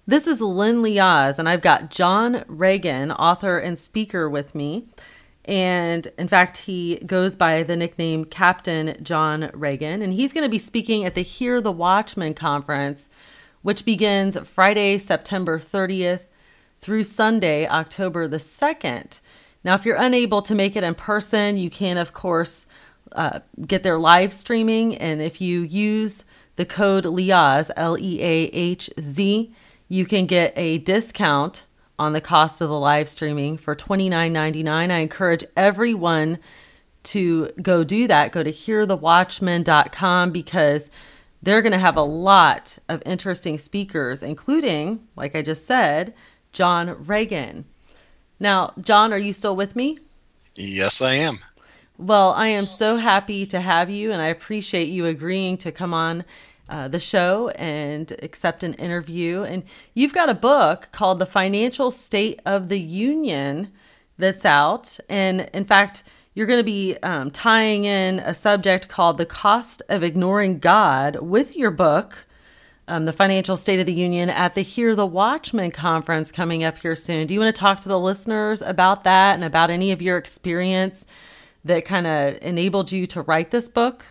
This is Lynn Liaz, and I've got John Ragan, author and speaker, with me. And in fact, he goes by the nickname Captain John Ragan, and he's going to be speaking at the Hear the Watchman conference, which begins Friday, September 30th through Sunday, October the 2nd. Now, if you're unable to make it in person, you can, of course, get their live streaming. And if you use the code LEAHZ, LEAHZ, you can get a discount on the cost of the live streaming for $29.99. I encourage everyone to go do that. Go to hearthewatchman.com because they're going to have a lot of interesting speakers, including, like I just said, John Ragan. Now, John, are you still with me? Yes, I am. Well, I am so happy to have you, and I appreciate you agreeing to come on the show and accept an interview. And you've got a book called The Financial State of the Union that's out. And in fact, you're going to be tying in a subject called The Cost of Ignoring God with your book, The Financial State of the Union, at the Hear the Watchman conference coming up here soon. Do you want to talk to the listeners about that and about any of your experience that kind of enabled you to write this book?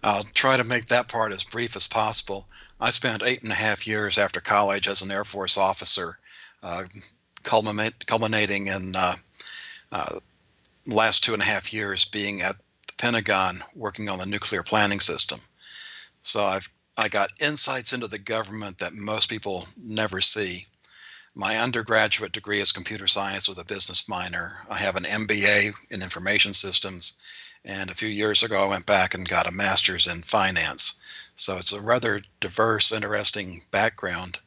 I'll try to make that part as brief as possible. I spent 8.5 years after college as an Air Force officer, uh, culminating in last 2.5 years being at the Pentagon working on the nuclear planning system. So I got insights into the government that most people never see. My undergraduate degree is computer science with a business minor. I have an MBA in information systems. And a few years ago, I went back and got a master's in finance. So it's a rather diverse, interesting background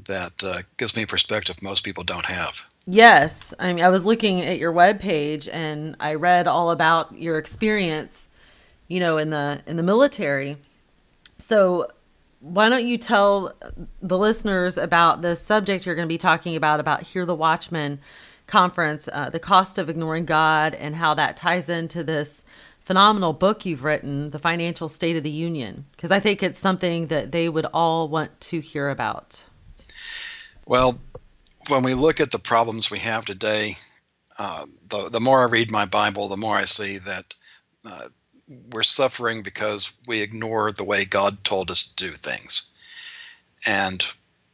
that gives me perspective most people don't have. Yes. I mean, I was looking at your webpage and I read all about your experience, in the military. So why don't you tell the listeners about the subject you're going to be talking about Hear the Watchman conference, the cost of ignoring God, and how that ties into this phenomenal book you've written, The Financial State of the Union, because I think it's something that they would all want to hear about. Well, when we look at the problems we have today, the more I read my Bible, the more I see that we're suffering because we ignore the way God told us to do things. And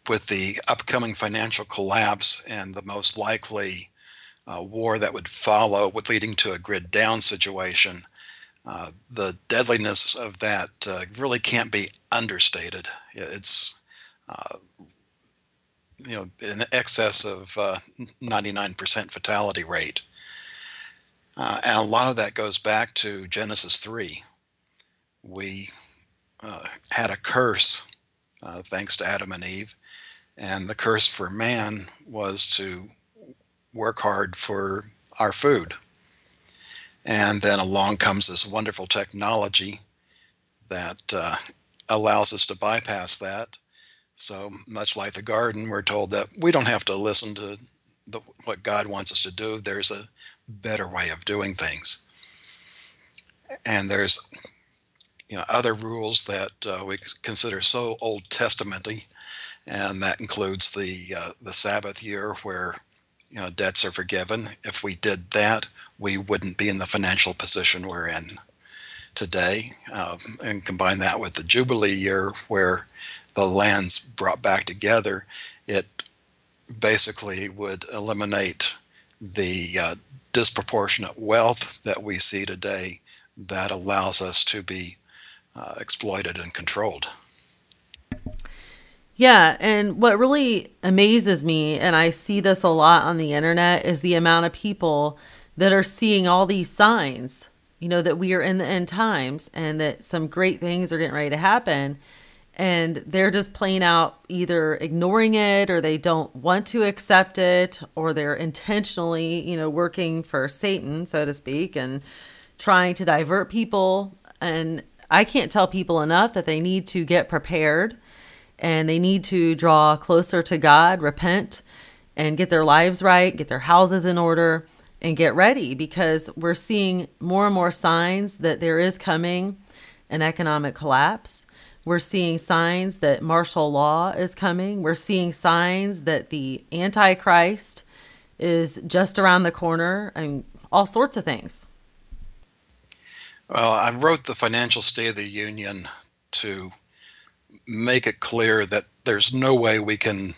with the upcoming financial collapse and the most likely war that would follow, with leading to a grid down situation, the deadliness of that really can't be understated. It's in excess of 99% fatality rate. And a lot of that goes back to Genesis 3. We had a curse thanks to Adam and Eve. And the curse for man was to work hard for our food. And then along comes this wonderful technology that allows us to bypass that. So much like the garden, we're told that we don't have to listen to what God wants us to do. There's a better way of doing things. And there's other rules that we consider so Old Testament-y, and that includes the Sabbath year, where debts are forgiven. If we did that, we wouldn't be in the financial position we're in today. And combine that with the Jubilee year, where the land's brought back together, it basically would eliminate the disproportionate wealth that we see today that allows us to be exploited and controlled. Yeah, and what really amazes me, and I see this a lot on the internet, is the amount of people that are seeing all these signs, that we are in the end times and that some great things are getting ready to happen. And they're just plain out either ignoring it, or they don't want to accept it, or they're intentionally, working for Satan, so to speak, and trying to divert people. And I can't tell people enough that they need to get prepared and they need to draw closer to God, repent, and get their lives right, get their houses in order, and get ready, because we're seeing more and more signs that there is coming an economic collapse. We're seeing signs that martial law is coming. We're seeing signs that the Antichrist is just around the corner. I mean, all sorts of things. Well, I wrote the Financial State of the Union to make it clear that there's no way we can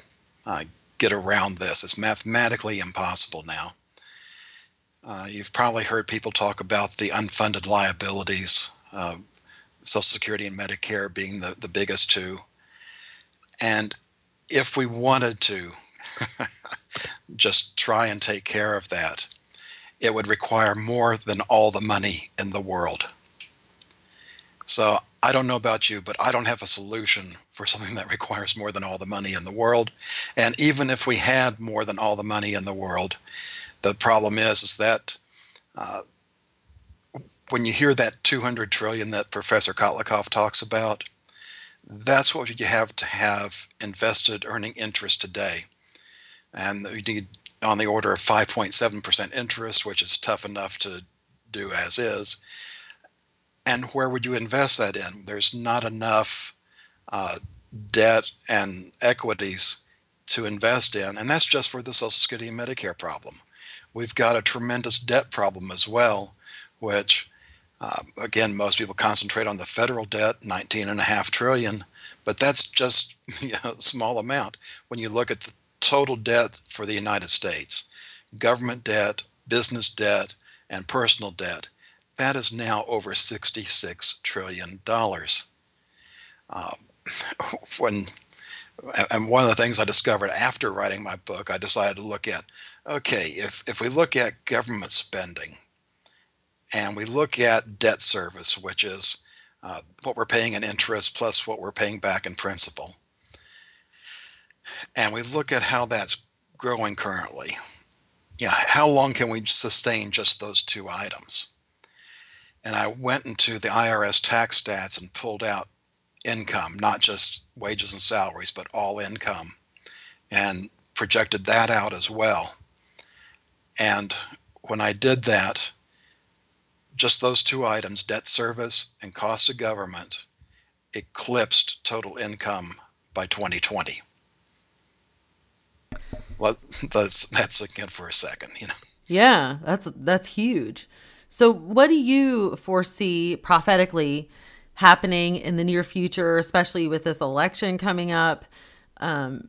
get around this. It's mathematically impossible now. You've probably heard people talk about the unfunded liabilities, Social Security and Medicare being the biggest two. And if we wanted to just try and take care of that, it would require more than all the money in the world. So I don't know about you, but I don't have a solution for something that requires more than all the money in the world. And even if we had more than all the money in the world, the problem is that when you hear that 200 trillion that Professor Kotlikoff talks about, that's what you have to have invested earning interest today. And you need on the order of 5.7% interest, which is tough enough to do as is. And where would you invest that in? There's not enough debt and equities to invest in, and that's just for the Social Security and Medicare problem. We've got a tremendous debt problem as well, which, again, most people concentrate on the federal debt, 19.5 trillion, but that's just a small amount. When you look at the total debt for the United States, government debt, business debt, and personal debt, that is now over $66 trillion. And one of the things I discovered after writing my book, I decided to look at, okay, if we look at government spending and we look at debt service, which is what we're paying in interest plus what we're paying back in principal, and we look at how that's growing currently, how long can we sustain just those two items? And I went into the IRS tax stats and pulled out income, not just wages and salaries, but all income, and projected that out as well. And when I did that, just those two items, debt service and cost of government, eclipsed total income by 2020. That's again for a second, Yeah, that's huge. So what do you foresee prophetically happening in the near future, especially with this election coming up, and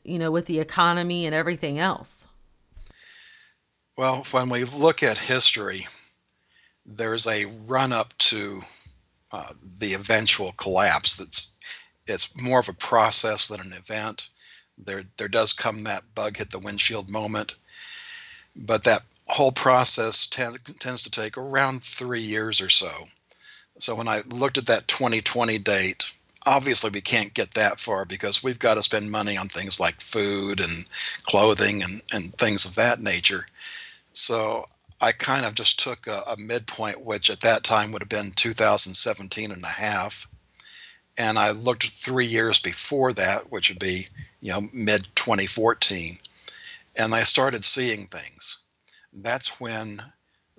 with the economy and everything else? Well, when we look at history, there's a run up to the eventual collapse. It's more of a process than an event. There does come that bug hit the windshield moment, but that whole process tends to take around 3 years or so. So when I looked at that 2020 date, obviously we can't get that far because we've got to spend money on things like food and clothing and things of that nature. So I kind of just took a midpoint, which at that time would have been 2017 and a half. And I looked 3 years before that, which would be, mid 2014. And I started seeing things. That's when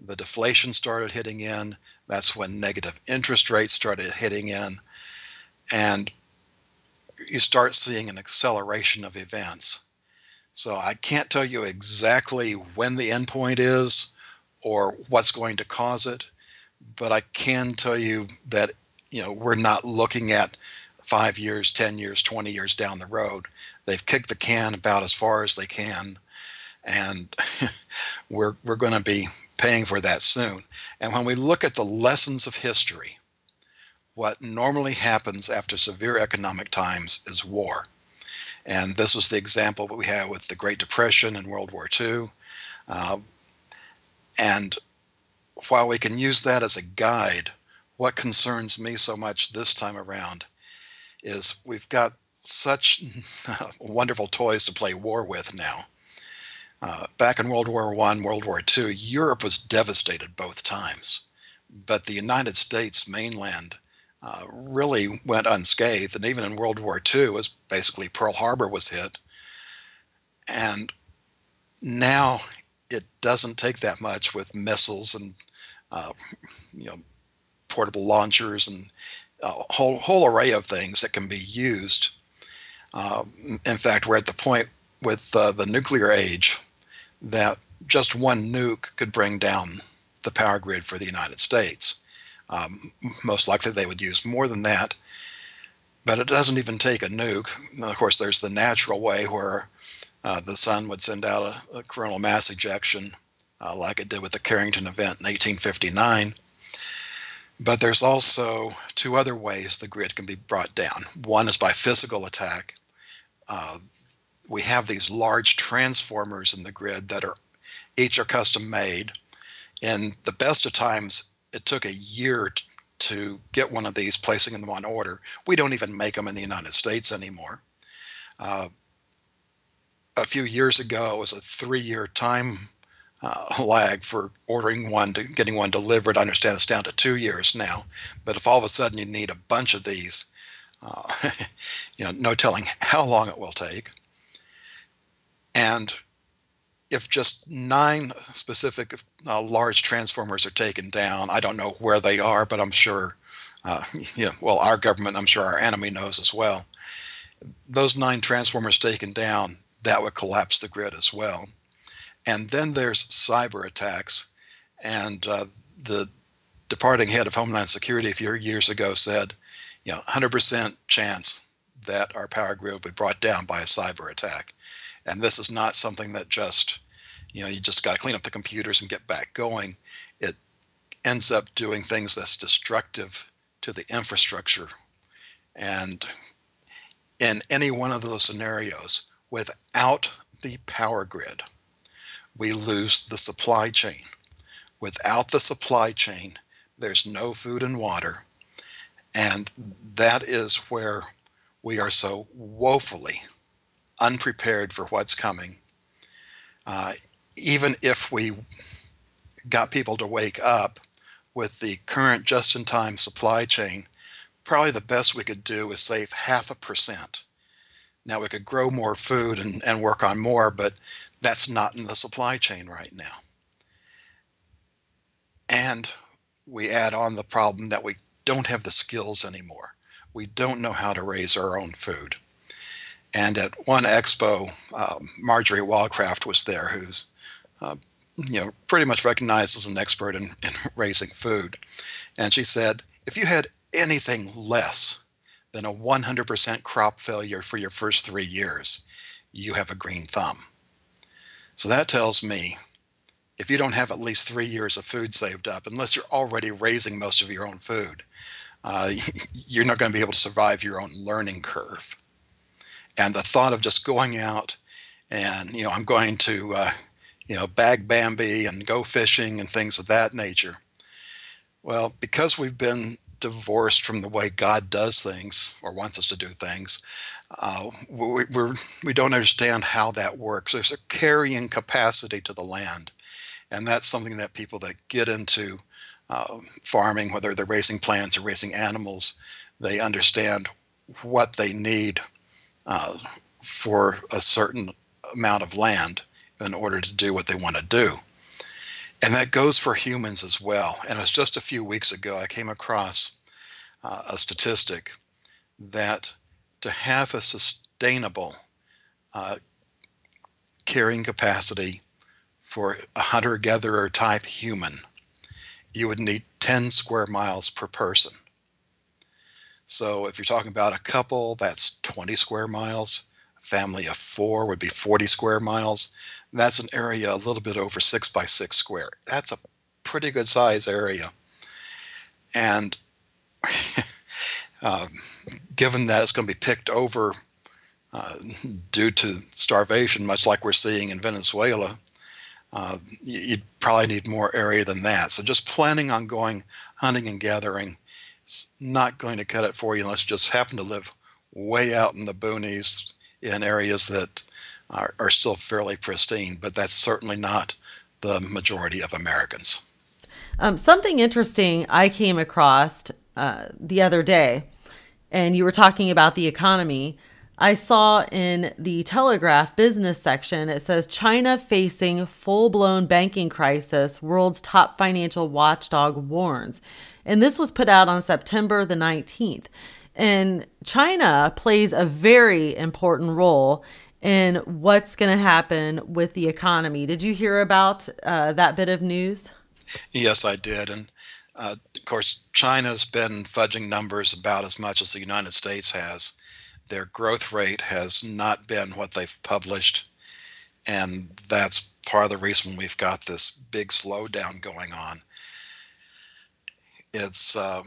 the deflation started hitting in. That's when negative interest rates started hitting in. And you start seeing an acceleration of events. So I can't tell you exactly when the end point is or what's going to cause it, but I can tell you that we're not looking at 5 years, 10 years, 20 years down the road. They've kicked the can about as far as they can, and we're going to be paying for that soon. And when we look at the lessons of history, what normally happens after severe economic times is war. And this was the example that we had with the Great Depression and World War II. And while we can use that as a guide, what concerns me so much this time around is we've got such wonderful toys to play war with now. Back in World War I, World War II, Europe was devastated both times. But the United States mainland really went unscathed. And even in World War II, it was basically Pearl Harbor was hit. And now it doesn't take that much with missiles and portable launchers and a whole array of things that can be used. In fact, we're at the point with the nuclear age that just one nuke could bring down the power grid for the United States. Most likely they would use more than that, but it doesn't even take a nuke. Of course, there's the natural way where the sun would send out a coronal mass ejection like it did with the Carrington event in 1859. But there's also two other ways the grid can be brought down. One is by physical attack. We have these large transformers in the grid that each are custom made. In the best of times, it took a year to get one of these, placing them on order. We don't even make them in the United States anymore. A few years ago, it was a 3-year time lag for ordering one to getting one delivered. I understand it's down to 2 years now. But if all of a sudden you need a bunch of these, no telling how long it will take. And if just 9 specific large transformers are taken down, I don't know where they are, but I'm sure, our government, I'm sure our enemy knows as well. Those 9 transformers taken down, that would collapse the grid as well. And then there's cyber attacks. And the departing head of Homeland Security a few years ago said, 100% chance that our power grid will be brought down by a cyber attack. And this is not something that just, you just got to clean up the computers and get back going. It ends up doing things that's destructive to the infrastructure. And in any one of those scenarios, without the power grid, we lose the supply chain. Without the supply chain, there's no food and water. And that is where we are so woefully unprepared for what's coming. Even if we got people to wake up with the current just-in-time supply chain, probably the best we could do is save 0.5%. Now, we could grow more food and work on more, but that's not in the supply chain right now. And we add on the problem that we don't have the skills anymore. We don't know how to raise our own food. And at one expo, Marjorie Wildcraft was there, who's pretty much recognized as an expert in raising food. And she said, if you had anything less than a 100% crop failure for your first 3 years, you have a green thumb. So that tells me if you don't have at least 3 years of food saved up, unless you're already raising most of your own food, you're not going to be able to survive your own learning curve. And the thought of just going out and, I'm going to, bag Bambi and go fishing and things of that nature. Well, because we've been divorced from the way God does things or wants us to do things, we don't understand how that works. There's a carrying capacity to the land. And that's something that people that get into farming, whether they're raising plants or raising animals, they understand what they need for a certain amount of land in order to do what they want to do. And that goes for humans as well. And it's just a few weeks ago, I came across a statistic that to have a sustainable carrying capacity for a hunter-gatherer type human, you would need 10 square miles per person. So if you're talking about a couple, that's 20 square miles. A family of 4 would be 40 square miles. That's an area a little bit over 6 by 6 square. That's a pretty good size area. And given that it's going to be picked over due to starvation, much like we're seeing in Venezuela, you'd probably need more area than that. So just planning on going hunting and gathering is not going to cut it for you unless you just happen to live way out in the boonies in areas that are still fairly pristine. But that's certainly not the majority of Americans. Something interesting I came across the other day, and you were talking about the economy. I saw in the Telegraph business section, it says China facing full blown banking crisis, world's top financial watchdog warns. And this was put out on September the 19th. And China plays a very important role in what's going to happen with the economy. Did you hear about that bit of news? Yes, I did. And of course, China's been fudging numbers about as much as the United States has. Their growth rate has not been what they've published, and that's part of the reason we've got this big slowdown going on. It's well,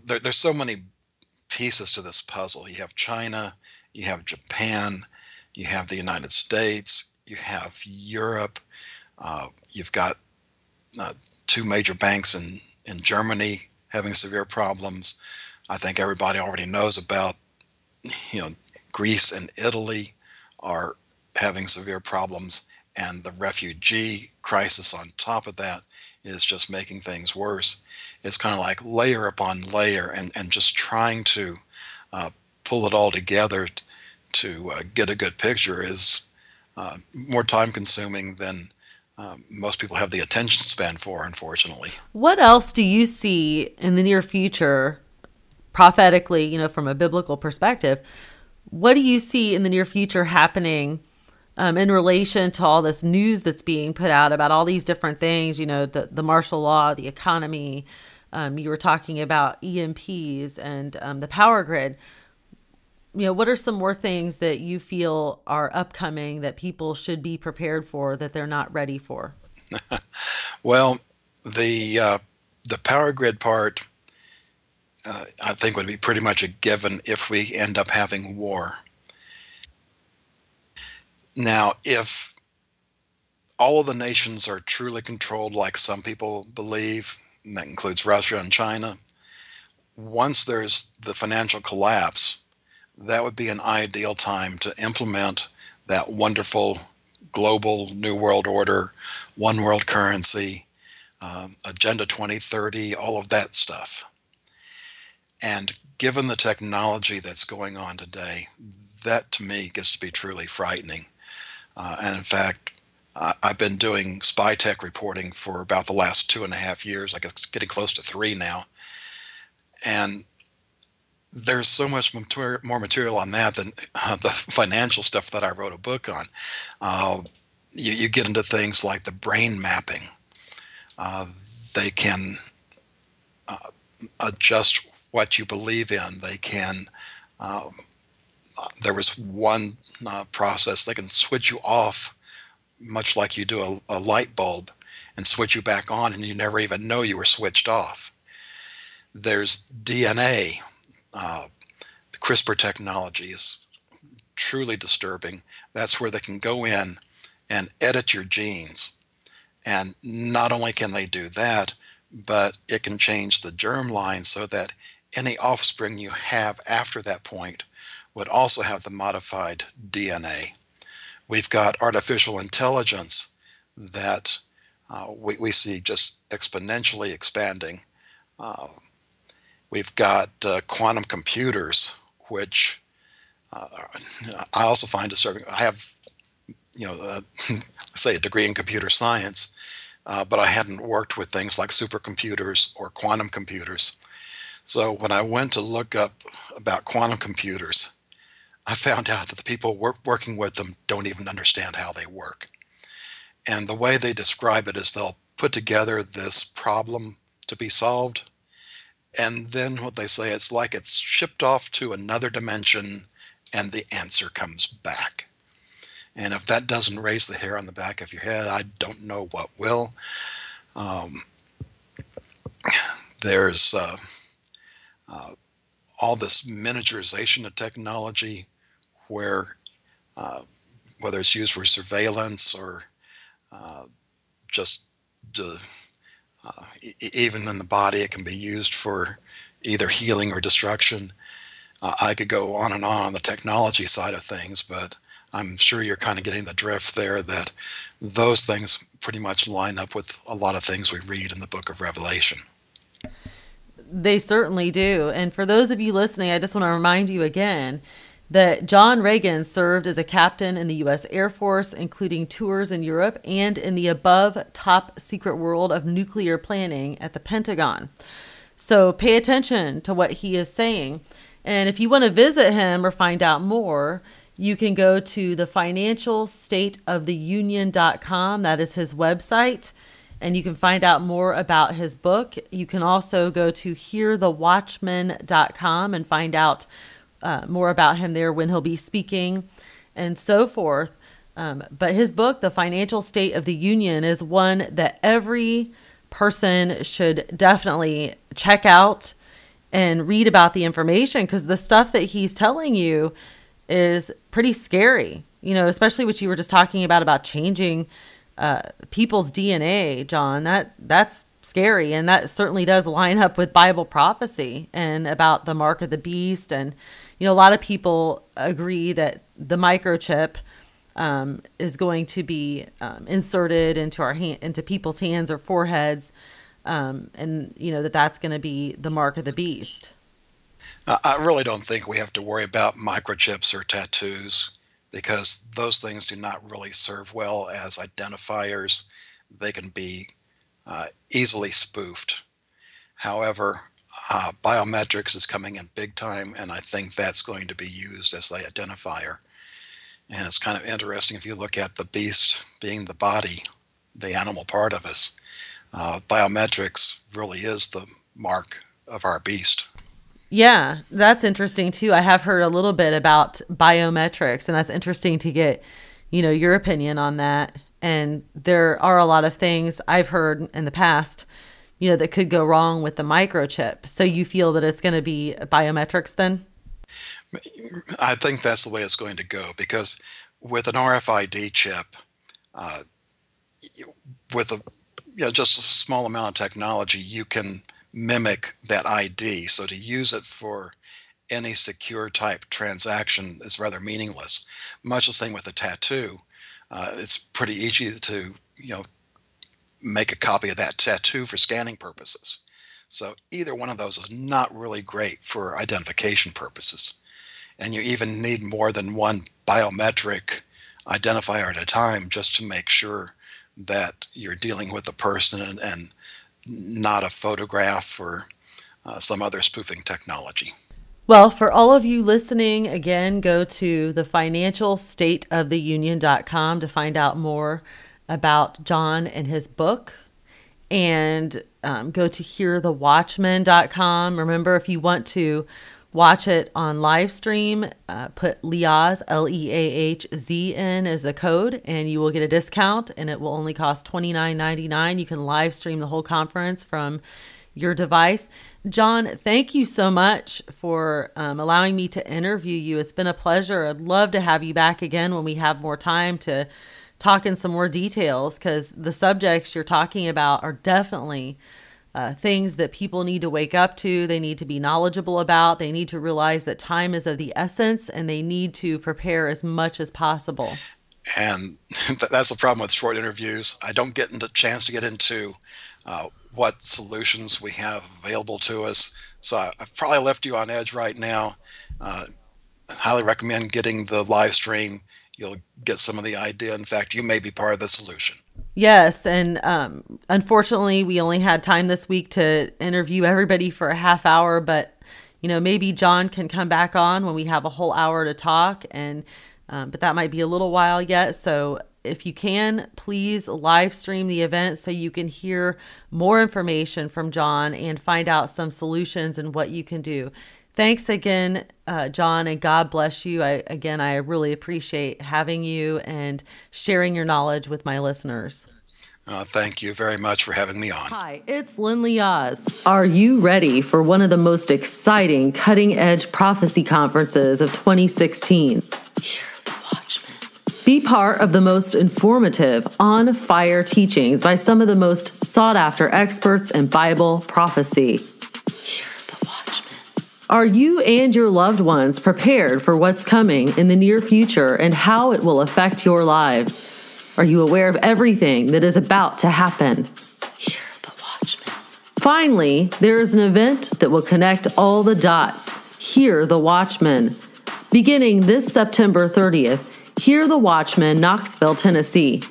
there's so many pieces to this puzzle. You have China, you have Japan, you have the United States, you have Europe, you've got two major banks in Germany having severe problems. I think everybody already knows about, you know, Greece and Italy are having severe problems, and the refugee crisis on top of that is just making things worse. It's kind of like layer upon layer, and just trying to pull it all together to get a good picture is more time consuming than most people have the attention span for, unfortunately. What else do you see in the near future, prophetically, from a biblical perspective? What do you see in the near future happening in relation to all this news that's being put out about all these different things, the martial law, the economy? You were talking about EMPs and the power grid. What are some more things that you feel are upcoming that people should be prepared for that they're not ready for? Well, the power grid part, I think, would be pretty much a given if we end up having war. Now, if all of the nations are truly controlled like some people believe, and that includes Russia and China, once there's the financial collapse, that would be an ideal time to implement that wonderful global New World Order, one world currency, Agenda 2030, all of that stuff. And given the technology that's going on today, that to me gets to be truly frightening. And in fact, I've been doing spy tech reporting for about the last 2.5 years. I guess getting close to 3 now. And there's so much more material on that than the financial stuff that I wrote a book on. You get into things like the brain mapping. They can adjust what you believe in. They can, there was one process, they can switch you off, much like you do a light bulb, and switch you back on, and you never even know you were switched off. There's DNA. The CRISPR technology is truly disturbing. That's where they can go in and edit your genes. And not only can they do that, but it can change the germline so that any offspring you have after that point would also have the modified DNA. We've got artificial intelligence that we see just exponentially expanding. We've got quantum computers, which I also find disturbing. I have, say a degree in computer science, but I hadn't worked with things like supercomputers or quantum computers. So when I went to look up about quantum computers, I found out that the people working with them don't even understand how they work. And the way they describe it is they'll put together this problem to be solved, and then what they say, it's like it's shipped off to another dimension and the answer comes back. And if that doesn't raise the hair on the back of your head, I don't know what will. There's all this miniaturization of technology where whether it's used for surveillance or just even in the body, it can be used for either healing or destruction. I could go on and on the technology side of things, but I'm sure you're kind of getting the drift there that those things pretty much line up with a lot of things we read in the book of Revelation. They certainly do. And for those of you listening, I just want to remind you again that John Ragan served as a captain in the U.S. Air Force, including tours in Europe and in the above top secret world of nuclear planning at the Pentagon. So pay attention to what he is saying. And if you want to visit him or find out more, you can go to the financialstateoftheunion.com. That is his website. And you can find out more about his book. You can also go to hearthewatchman.com and find out more about him there, when he'll be speaking and so forth. But his book, The Financial State of the Union, is one that every person should definitely check out and read about the information, because the stuff that he's telling you is pretty scary, especially what you were just talking about changing people's DNA, John. That's scary. And that certainly does line up with Bible prophecy and about the mark of the beast. And, a lot of people agree that the microchip is going to be inserted into people's hands or foreheads. And, that's going to be the mark of the beast. I really don't think we have to worry about microchips or tattoos, because those things do not really serve well as identifiers. They can be easily spoofed. However, biometrics is coming in big time, and I think that's going to be used as the identifier. And it's kind of interesting if you look at the beast being the body, the animal part of us. Biometrics really is the mark of our beast. Yeah, that's interesting too. I have heard a little bit about biometrics, and that's interesting to get, your opinion on that. And there are a lot of things I've heard in the past, that could go wrong with the microchip. So you feel that it's going to be biometrics then? I think that's the way it's going to go, because with an RFID chip, with just a small amount of technology, you can mimic that ID. So to use it for any secure type transaction is rather meaningless. Much the same with a tattoo. It's pretty easy to make a copy of that tattoo for scanning purposes. So either one of those is not really great for identification purposes. And you even need more than one biometric identifier at a time, just to make sure that you're dealing with a person and not a photograph or some other spoofing technology. Well, for all of you listening, again, go to thefinancialstateoftheunion.com to find out more about John and his book, and go to hearthewatchman.com. Remember, if you want to watch it on live stream, put Leahz, Leahzn as the code, and you will get a discount, and it will only cost $29.99. You can live stream the whole conference from your device. John, thank you so much for allowing me to interview you. It's been a pleasure. I'd love to have you back again when we have more time to talk in some more details, because the subjects you're talking about are definitely things that people need to wake up to. They need to be knowledgeable about. They need to realize that time is of the essence, and they need to prepare as much as possible. And that's the problem with short interviews. I don't get a chance to get into what solutions we have available to us. So I've probably left you on edge right now. I highly recommend getting the live stream. You'll get some of the idea. In fact, you may be part of the solution. Yes, and unfortunately, we only had time this week to interview everybody for a half hour, but maybe John can come back on when we have a whole hour to talk, and but that might be a little while yet. So if you can, please live stream the event so you can hear more information from John and find out some solutions and what you can do. Thanks again, John, and God bless you. I really appreciate having you and sharing your knowledge with my listeners. Thank you very much for having me on. Hi, it's Lynn Leahz. Are you ready for one of the most exciting cutting-edge prophecy conferences of 2016? Hear the Watchman. Be part of the most informative, on-fire teachings by some of the most sought-after experts in Bible prophecy. Are you and your loved ones prepared for what's coming in the near future and how it will affect your lives? Are you aware of everything that is about to happen? Hear the Watchman. Finally, there is an event that will connect all the dots. Hear the Watchman. Beginning this September 30th, Hear the Watchman, Knoxville, Tennessee.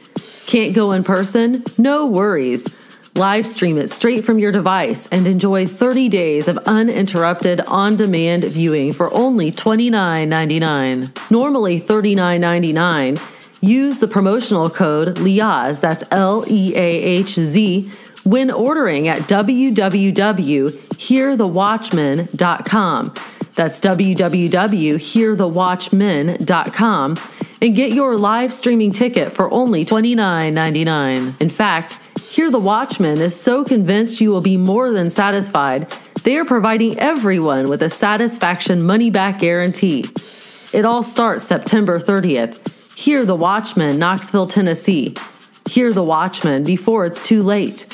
Can't go in person? No worries. Live stream it straight from your device and enjoy 30 days of uninterrupted on-demand viewing for only $29.99. Normally $39.99. Use the promotional code LEAHZ, that's LEAHZ, when ordering at www.hearthewatchman.com. That's www.hearthewatchman.com, and get your live streaming ticket for only $29.99. In fact, Hear the Watchman is so convinced you will be more than satisfied, they are providing everyone with a satisfaction money-back guarantee. It all starts September 30th. Hear the Watchman, Knoxville, Tennessee. Hear the Watchman before it's too late.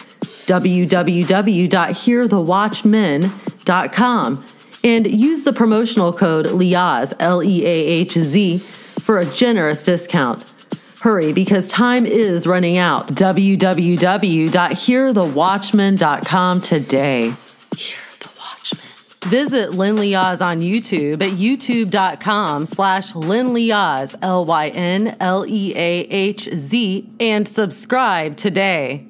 www.hearthewatchman.com, and use the promotional code LEAHZ, LEAHZ, for a generous discount. Hurry, because time is running out. www.hearthewatchman.com today. Hear the Watchman. Visit Lynn Leahz on YouTube at youtube.com/Lynn Leahz, LYNLEAHZ, and subscribe today.